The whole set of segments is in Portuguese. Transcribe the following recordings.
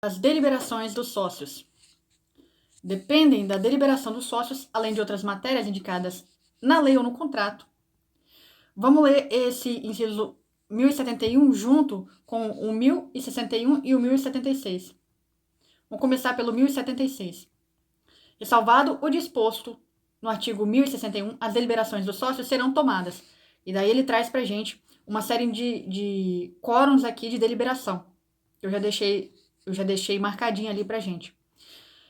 As deliberações dos sócios dependem da deliberação dos sócios, além de outras matérias indicadas na lei ou no contrato. Vamos ler esse inciso 1071 junto com o 1061 e o 1076. Vamos começar pelo 1076. Ressalvado o disposto no artigo 1061, as deliberações dos sócios serão tomadas. E daí ele traz pra gente uma série de quórums aqui de deliberação. Eu já deixei marcadinho ali pra gente.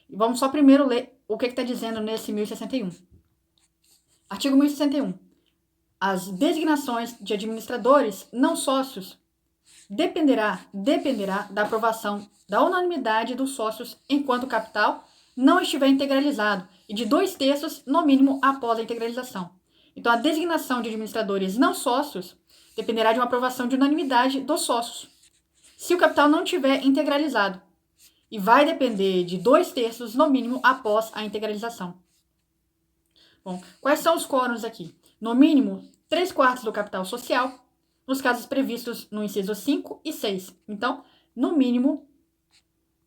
Vamos só primeiro ler o que está dizendo nesse 1061. Artigo 1061. As designações de administradores não sócios dependerá da aprovação da unanimidade dos sócios enquanto o capital não estiver integralizado e de 2/3 no mínimo após a integralização. Então, a designação de administradores não sócios dependerá de uma aprovação de unanimidade dos sócios, se o capital não estiver integralizado, e vai depender de 2/3 no mínimo após a integralização. Bom, quais são os quórums aqui? No mínimo, 3/4 do capital social, nos casos previstos no inciso 5 e 6. Então, no mínimo,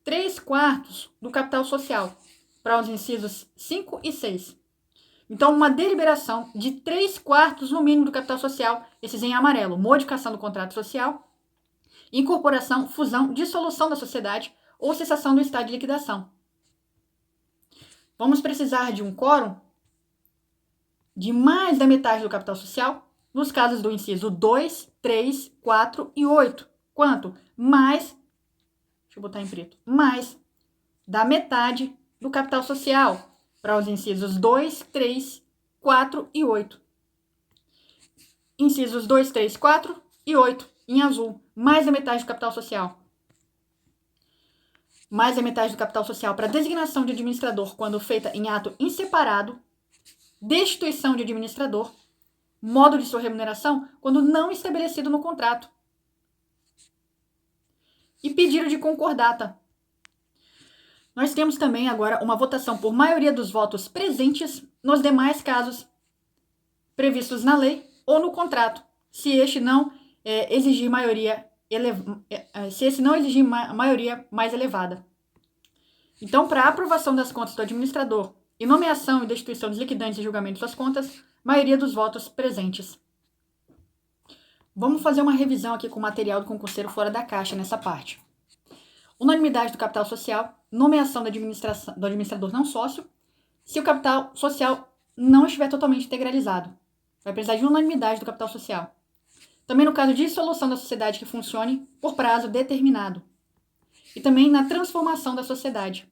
3/4 do capital social, para os incisos 5 e 6. Então, uma deliberação de 3/4 no mínimo do capital social, esses em amarelo: modificação do contrato social, incorporação, fusão, dissolução da sociedade ou cessação do estado de liquidação. Vamos precisar de um quórum de mais da metade do capital social nos casos do inciso 2, 3, 4 e 8. Quanto? Mais, deixa eu botar em preto, mais da metade do capital social para os incisos 2, 3, 4 e 8. Incisos 2, 3, 4 e 8, em azul, mais da metade do capital social. Mais da metade do capital social para designação de administrador quando feita em ato inseparado, destituição de administrador, modo de sua remuneração quando não estabelecido no contrato, e pedido de concordata. Nós temos também agora uma votação por maioria dos votos presentes nos demais casos previstos na lei ou no contrato, se este não exigir maioria mais elevada. Então, para a aprovação das contas do administrador e nomeação e destituição dos liquidantes e julgamento de suas contas, maioria dos votos presentes. Vamos fazer uma revisão aqui com o material do concurseiro fora da caixa nessa parte. Unanimidade do capital social, nomeação do administrador não sócio, se o capital social não estiver totalmente integralizado. Vai precisar de unanimidade do capital social. Também no caso de dissolução da sociedade que funcione por prazo determinado. E também na transformação da sociedade.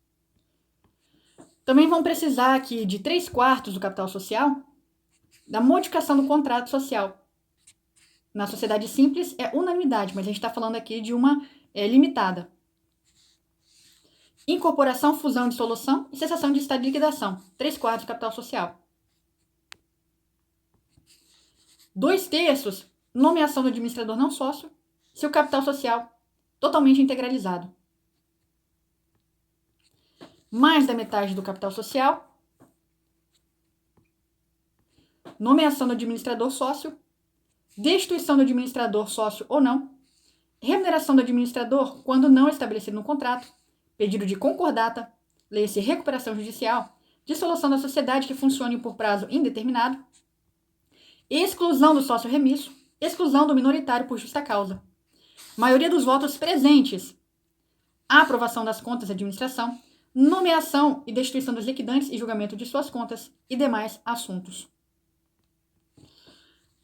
Também vão precisar aqui de 3/4 do capital social da modificação do contrato social. Na sociedade simples é unanimidade, mas a gente está falando aqui de uma limitada. Incorporação, fusão, dissolução e cessação de estado de liquidação. 3/4 do capital social. 2/3, nomeação do administrador não sócio, se o capital social totalmente integralizado. Mais da metade do capital social, nomeação do administrador sócio, destituição do administrador sócio ou não, remuneração do administrador quando não estabelecido no contrato, pedido de concordata, lei-se recuperação judicial, dissolução da sociedade que funcione por prazo indeterminado, exclusão do sócio remisso, exclusão do minoritário por justa causa. Maioria dos votos presentes, aprovação das contas de administração, nomeação e destituição dos liquidantes e julgamento de suas contas e demais assuntos.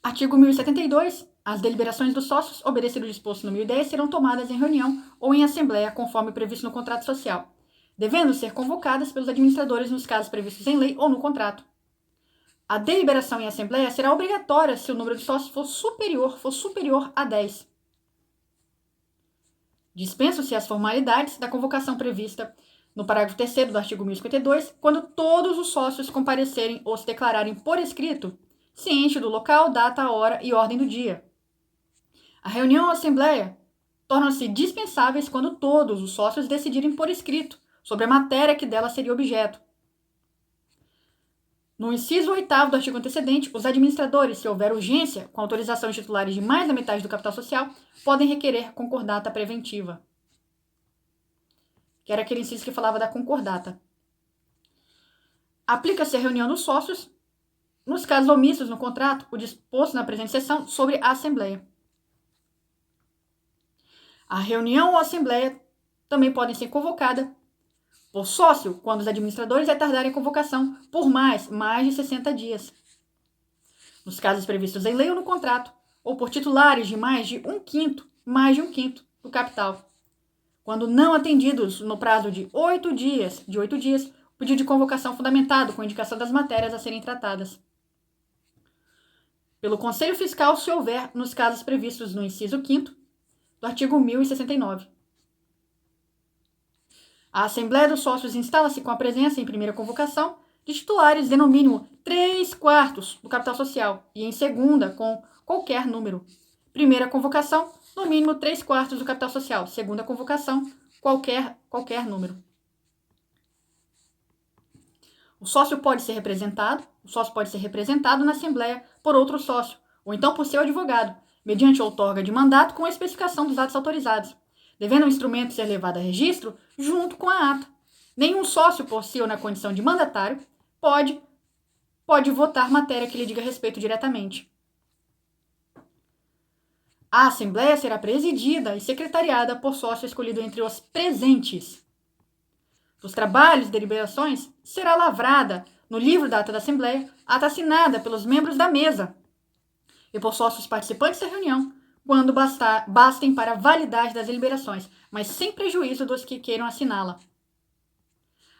Artigo 1072. As deliberações dos sócios, obedecido o disposto no 1010, serão tomadas em reunião ou em assembleia, conforme previsto no contrato social, devendo ser convocadas pelos administradores nos casos previstos em lei ou no contrato. A deliberação em assembleia será obrigatória se o número de sócios for superior a 10. Dispensam-se as formalidades da convocação prevista no parágrafo 3º do artigo 1052, quando todos os sócios comparecerem ou se declararem por escrito, ciente do local, data, hora e ordem do dia. A reunião ou assembleia tornam-se dispensáveis quando todos os sócios decidirem por escrito sobre a matéria que dela seria objeto. No inciso 8º do artigo antecedente, os administradores, se houver urgência, com autorização de titulares de mais da metade do capital social, podem requerer concordata preventiva. que era aquele inciso que falava da concordata. Aplica-se a reunião dos sócios, nos casos omissos no contrato, o disposto na presente seção sobre a Assembleia. A reunião ou Assembleia também podem ser convocadas por sócio, quando os administradores retardarem a convocação por mais de 60 dias. Nos casos previstos em lei ou no contrato, ou por titulares de mais de um quinto do capital. Quando não atendidos no prazo de 8 dias, o pedido de convocação fundamentado com indicação das matérias a serem tratadas. Pelo Conselho Fiscal, se houver, nos casos previstos no inciso 5º do artigo 1069. A Assembleia dos Sócios instala-se com a presença em primeira convocação de titulares de no mínimo 3/4 do capital social e em segunda com qualquer número. Primeira convocação, no mínimo 3/4 do capital social. Segunda convocação, qualquer número. O sócio pode ser representado na Assembleia por outro sócio, ou então por seu advogado, mediante outorga de mandato com a especificação dos atos autorizados, devendo o instrumento ser levado a registro junto com a ata. Nenhum sócio, por si ou na condição de mandatário, pode votar matéria que lhe diga respeito diretamente. A Assembleia será presidida e secretariada por sócio escolhido entre os presentes. Dos trabalhos e deliberações, será lavrada no livro da ata da Assembleia, ata assinada pelos membros da mesa e por sócios participantes da reunião, quando bastem para a validade das deliberações, mas sem prejuízo dos que queiram assiná-la.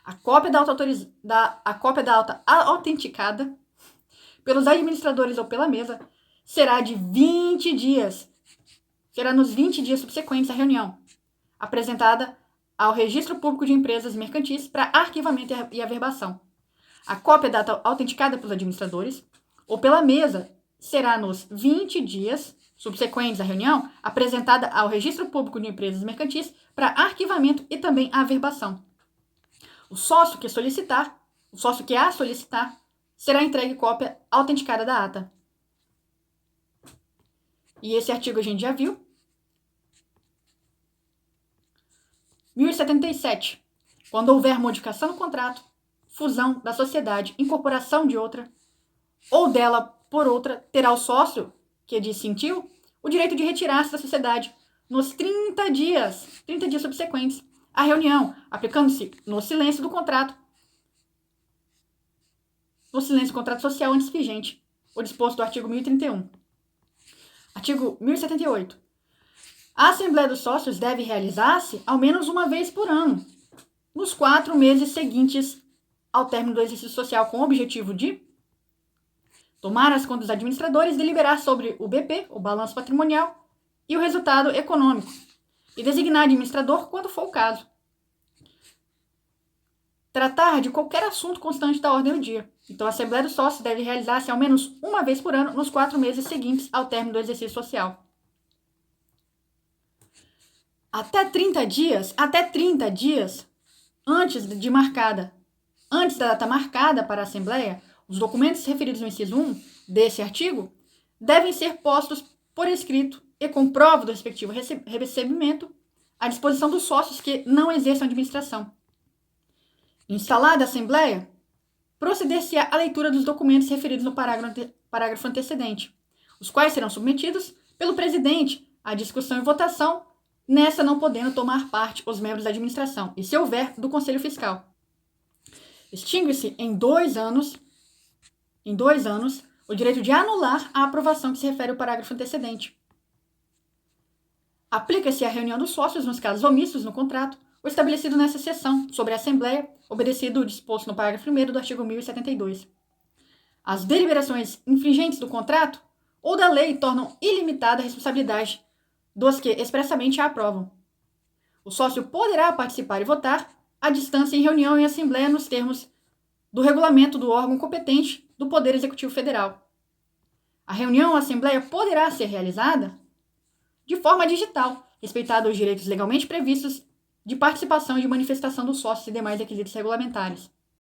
A cópia da ata autenticada pelos administradores ou pela mesa será de 20 dias. Será nos 20 dias subsequentes à reunião, apresentada ao Registro Público de Empresas Mercantis para arquivamento e averbação. A cópia da ata autenticada pelos administradores ou pela mesa será nos 20 dias subsequentes à reunião, apresentada ao Registro Público de Empresas Mercantis para arquivamento e também averbação. O sócio que a solicitar, será entregue cópia autenticada da ata. E esse artigo a gente já viu. 1077. Quando houver modificação no contrato, fusão da sociedade, incorporação de outra, ou dela por outra, terá o sócio que dissentiu o direito de retirar-se da sociedade nos 30 dias subsequentes à reunião, aplicando-se no silêncio do contrato social antes vigente, o disposto do artigo 1031. Artigo 1078. A Assembleia dos Sócios deve realizar-se ao menos uma vez por ano, nos 4 meses seguintes ao término do exercício social, com o objetivo de tomar as contas dos administradores, deliberar sobre o BP, o balanço patrimonial, e o resultado econômico, e designar administrador quando for o caso. Tratar de qualquer assunto constante da ordem do dia. Então, a Assembleia dos Sócios deve realizar-se ao menos uma vez por ano, nos 4 meses seguintes ao término do exercício social. Até 30 dias antes da data marcada para a Assembleia, os documentos referidos no inciso 1 desse artigo devem ser postos por escrito e com prova do respectivo recebimento à disposição dos sócios que não exerçam administração. Instalada a Assembleia, proceder-se-á à leitura dos documentos referidos no parágrafo antecedente, os quais serão submetidos pelo presidente à discussão e votação, nessa não podendo tomar parte os membros da administração, e se houver, do Conselho Fiscal. Extingue-se em 2 anos o direito de anular a aprovação que se refere ao parágrafo antecedente. Aplica-se à reunião dos sócios nos casos omissos no contrato, o estabelecido nessa seção sobre a Assembleia, obedecido o disposto no parágrafo 1º do artigo 1072. As deliberações infringentes do contrato ou da lei tornam ilimitada a responsabilidade dos que expressamente a aprovam. O sócio poderá participar e votar à distância em reunião e assembleia nos termos do regulamento do órgão competente do Poder Executivo Federal. A reunião ou assembleia poderá ser realizada de forma digital, respeitados os direitos legalmente previstos de participação e de manifestação dos sócios e demais requisitos regulamentares.